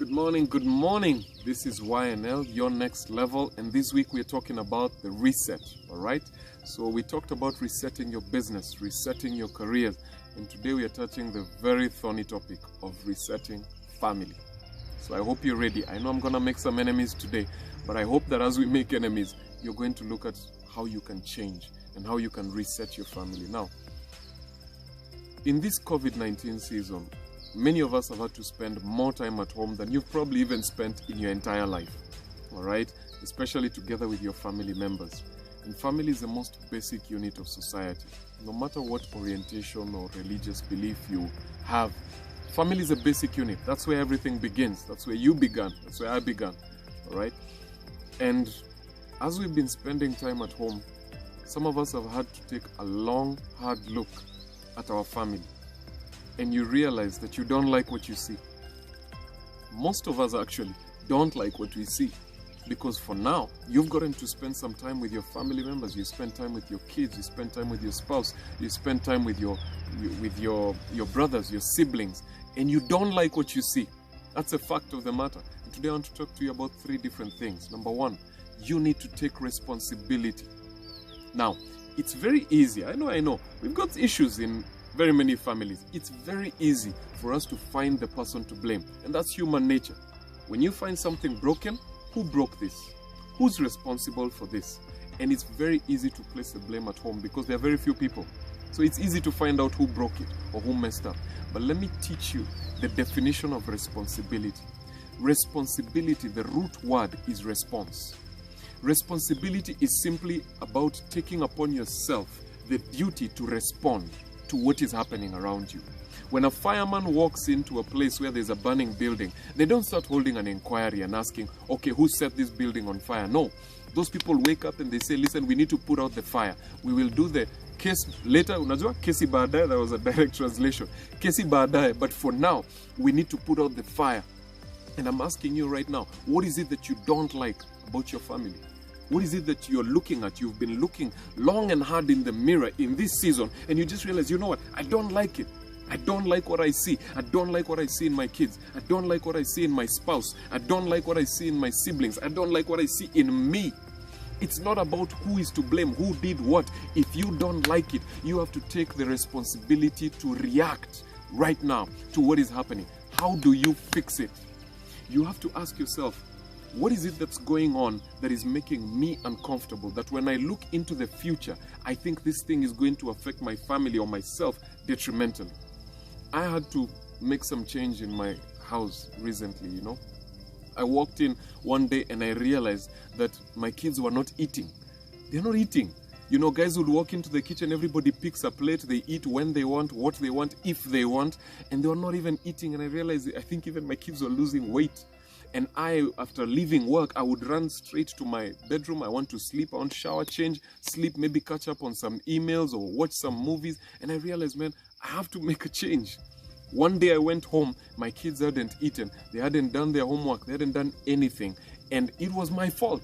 Good morning, good morning. This is YNL, Your Next Level, and this week we're talking about the reset, all right? So we talked about resetting your business, resetting your career, and today we are touching the very thorny topic of resetting family. So I hope you're ready. I know I'm going to make some enemies today, but I hope that as we make enemies, you're going to look at how you can change and how you can reset your family. Now, in this COVID-19 season, many of us have had to spend more time at home than you've probably even spent in your entire life, all right? Especially together with your family members. And family is the most basic unit of society. No matter what orientation or religious belief you have, family is a basic unit. That's where everything begins. That's where you began. That's where I began, all right? And as we've been spending time at home, some of us have had to take a long, hard look at our family. And you realize that you don't like what you see. Most of us actually don't like what we see, because for now you've gotten to spend some time with your family members. You spend time with your kids, you spend time with your spouse, you spend time with your brothers, your siblings, and you don't like what you see. That's a fact of the matter. And today I want to talk to you about 3 different things. Number 1, you need to take responsibility. Now, it's very easy. I know we've got issues in very many families. It's very easy for us to find the person to blame, and that's human nature. When you find something broken, who broke this? Who's responsible for this? And it's very easy to place the blame at home because there are very few people. So it's easy to find out who broke it or who messed up. But let me teach you the definition of responsibility. Responsibility, the root word is response. Responsibility is simply about taking upon yourself the duty to respond to what is happening around you. When a fireman walks into a place where there's a burning building, they don't start holding an inquiry and asking, okay, who set this building on fire? No. Those people wake up and they say, listen, we need to put out the fire. We will do the case later. Unajua, kesi baadaye, that was a direct translation. Kesi baadaye, but for now, we need to put out the fire. And I'm asking you right now, what is it that you don't like about your family? What is it that you're looking at? You've been looking long and hard in the mirror in this season, and you just realize, you know what? I don't like it. I don't like what I see. I don't like what I see in my kids. I don't like what I see in my spouse. I don't like what I see in my siblings. I don't like what I see in me. It's not about who is to blame, who did what. If you don't like it, you have to take the responsibility to react right now to what is happening. How do you fix it? You have to ask yourself, what is it that's going on that is making me uncomfortable? That when I look into the future, I think this thing is going to affect my family or myself detrimentally. I had to make some change in my house recently, you know. I walked in one day and I realized that my kids were not eating. They're not eating. You know, guys would walk into the kitchen, everybody picks a plate, they eat when they want, what they want, if they want, and they were not even eating. And I realized, I think even my kids were losing weight. And I, after leaving work, I would run straight to my bedroom. I want to sleep, I want to shower, change, sleep, maybe catch up on some emails or watch some movies. And I realized, man, I have to make a change. One day I went home, my kids hadn't eaten, they hadn't done their homework, they hadn't done anything. And it was my fault.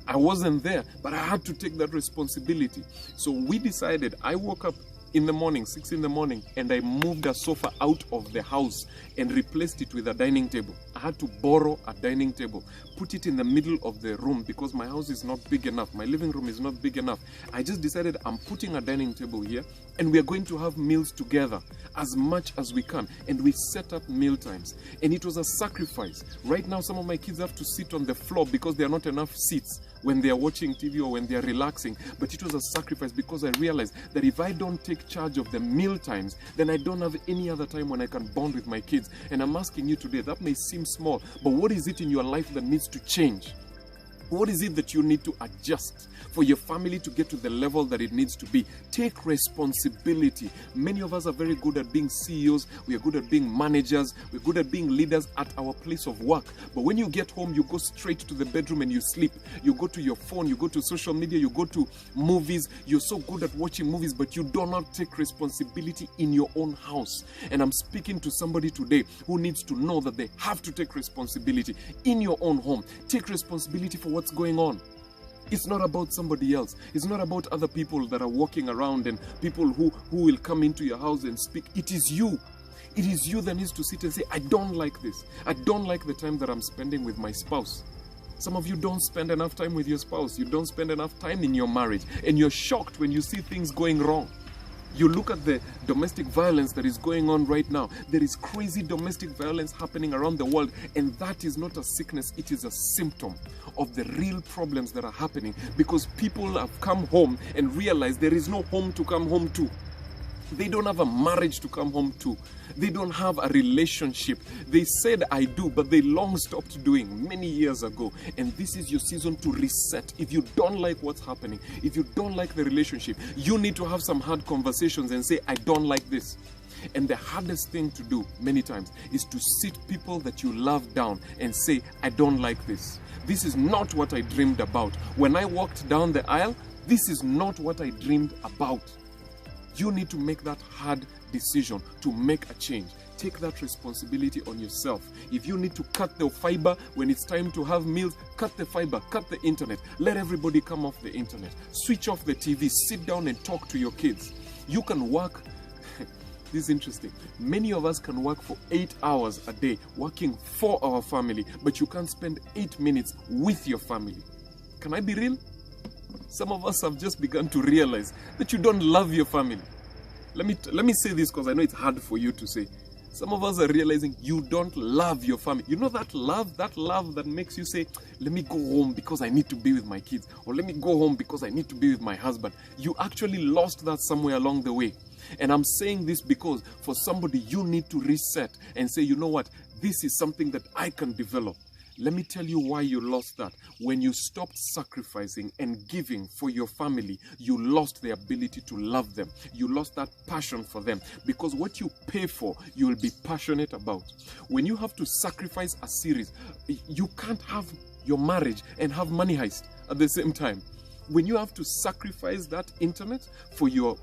I wasn't there, but I had to take that responsibility. So we decided, I woke up in the morning, 6 in the morning, and I moved a sofa out of the house and replaced it with a dining table. I had to borrow a dining table, put it in the middle of the room because my house is not big enough. My living room is not big enough. I just decided I'm putting a dining table here and we are going to have meals together as much as we can. And we set up meal times. And it was a sacrifice. Right now, some of my kids have to sit on the floor because there are not enough seats when they are watching TV or when they are relaxing. But it was a sacrifice because I realized that if I don't take charge of the meal times, then I don't have any other time when I can bond with my kids. And I'm asking you today, that may seem small, but what is it in your life that needs to change? What is it that you need to adjust for your family to get to the level that it needs to be? Take responsibility. Many of us are very good at being CEOs. We are good at being managers. We're good at being leaders at our place of work. But when you get home, you go straight to the bedroom and you sleep. You go to your phone, you go to social media, you go to movies. You're so good at watching movies, but you do not take responsibility in your own house. And I'm speaking to somebody today who needs to know that they have to take responsibility in your own home. Take responsibility for what's going on. It's not about somebody else. It's not about other people that are walking around and people who will come into your house and speak. It is you. It is you that needs to sit and say, I don't like this. I don't like the time that I'm spending with my spouse. Some of you don't spend enough time with your spouse. You don't spend enough time in your marriage. And you're shocked when you see things going wrong. You look at the domestic violence that is going on right now. There is crazy domestic violence happening around the world. And that is not a sickness. It is a symptom of the real problems that are happening. Because people have come home and realized there is no home to come home to. They don't have a marriage to come home to. They don't have a relationship. They said I do, but they long stopped doing many years ago. And this is your season to reset. If you don't like what's happening, if you don't like the relationship, you need to have some hard conversations and say, I don't like this. And the hardest thing to do many times is to sit people that you love down and say, I don't like this. This is not what I dreamed about. When I walked down the aisle, this is not what I dreamed about. You need to make that hard decision to make a change. Take that responsibility on yourself. If you need to cut the fiber when it's time to have meals, cut the fiber, cut the internet. Let everybody come off the internet. Switch off the TV. Sit down and talk to your kids. You can work. This is interesting. Many of us can work for 8 hours a day working for our family, but you can't spend 8 minutes with your family. Can I be real? Some of us have just begun to realize that you don't love your family. Let me say this because I know it's hard for you to say. Some of us are realizing you don't love your family. You know that love that makes you say, let me go home because I need to be with my kids. Or let me go home because I need to be with my husband. You actually lost that somewhere along the way. And I'm saying this because for somebody, you need to reset and say, you know what? This is something that I can develop. Let me tell you why you lost that. When you stopped sacrificing and giving for your family, you lost the ability to love them. You lost that passion for them. Because what you pay for, you will be passionate about. When you have to sacrifice a series, you can't have your marriage and have Money Heist at the same time. When you have to sacrifice that internet for your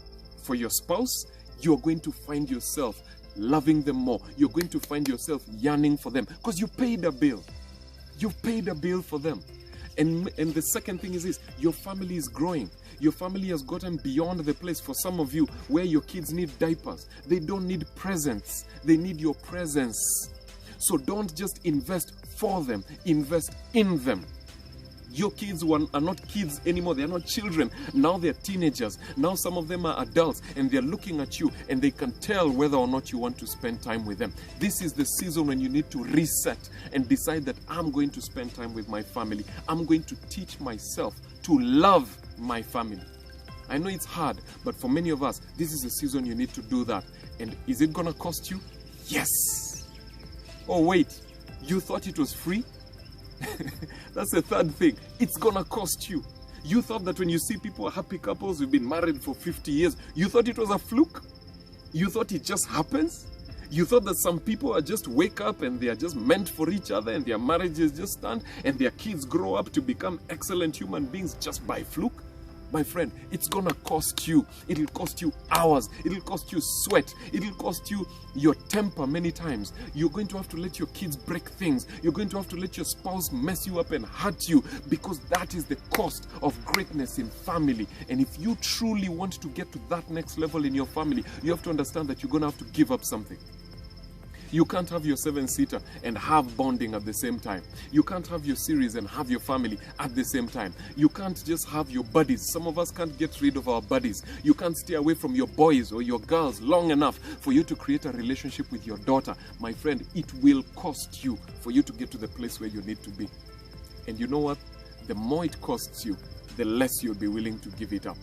spouse, you're going to find yourself loving them more. You're going to find yourself yearning for them because you paid a bill. You've paid a bill for them. And the second thing is this, your family is growing. Your family has gotten beyond the place for some of you where your kids need diapers. They don't need presents. They need your presence. So don't just invest for them. Invest in them. Your kids are not kids anymore. They are not children. Now they're teenagers. Now some of them are adults and they're looking at you and they can tell whether or not you want to spend time with them. This is the season when you need to reset and decide that I'm going to spend time with my family. I'm going to teach myself to love my family. I know it's hard, but for many of us, this is the season you need to do that. And is it going to cost you? Yes. Oh, wait. You thought it was free? That's the third thing. It's gonna cost you. You thought that when you see people, happy couples who've been married for 50 years, you thought it was a fluke? You thought it just happens? You thought that some people are just wake up and they are just meant for each other and their marriages just stand and their kids grow up to become excellent human beings just by fluke? My friend, it's gonna cost you. It'll cost you hours. It'll cost you sweat. It'll cost you your temper many times. You're going to have to let your kids break things. You're going to have to let your spouse mess you up and hurt you because that is the cost of greatness in family. And if you truly want to get to that next level in your family, you have to understand that you're gonna have to give up something. You can't have your 7-seater and have bonding at the same time. You can't have your series and have your family at the same time. You can't just have your buddies. Some of us can't get rid of our buddies. You can't stay away from your boys or your girls long enough for you to create a relationship with your daughter. My friend, it will cost you for you to get to the place where you need to be. And you know what? The more it costs you, the less you'll be willing to give it up.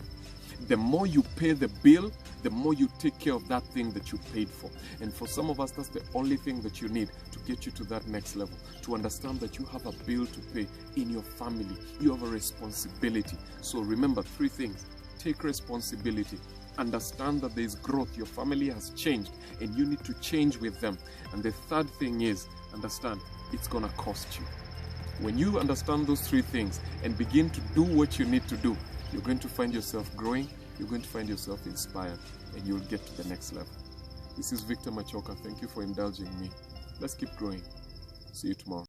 The more you pay the bill, the more you take care of that thing that you paid for. And for some of us, that's the only thing that you need to get you to that next level. To understand that you have a bill to pay in your family. You have a responsibility. So remember 3 things. Take responsibility. Understand that there is growth. Your family has changed and you need to change with them. And the third thing is, understand, it's going to cost you. When you understand those 3 things and begin to do what you need to do, you're going to find yourself growing, you're going to find yourself inspired, and you'll get to the next level. This is Victor Machoka. Thank you for indulging me. Let's keep growing. See you tomorrow.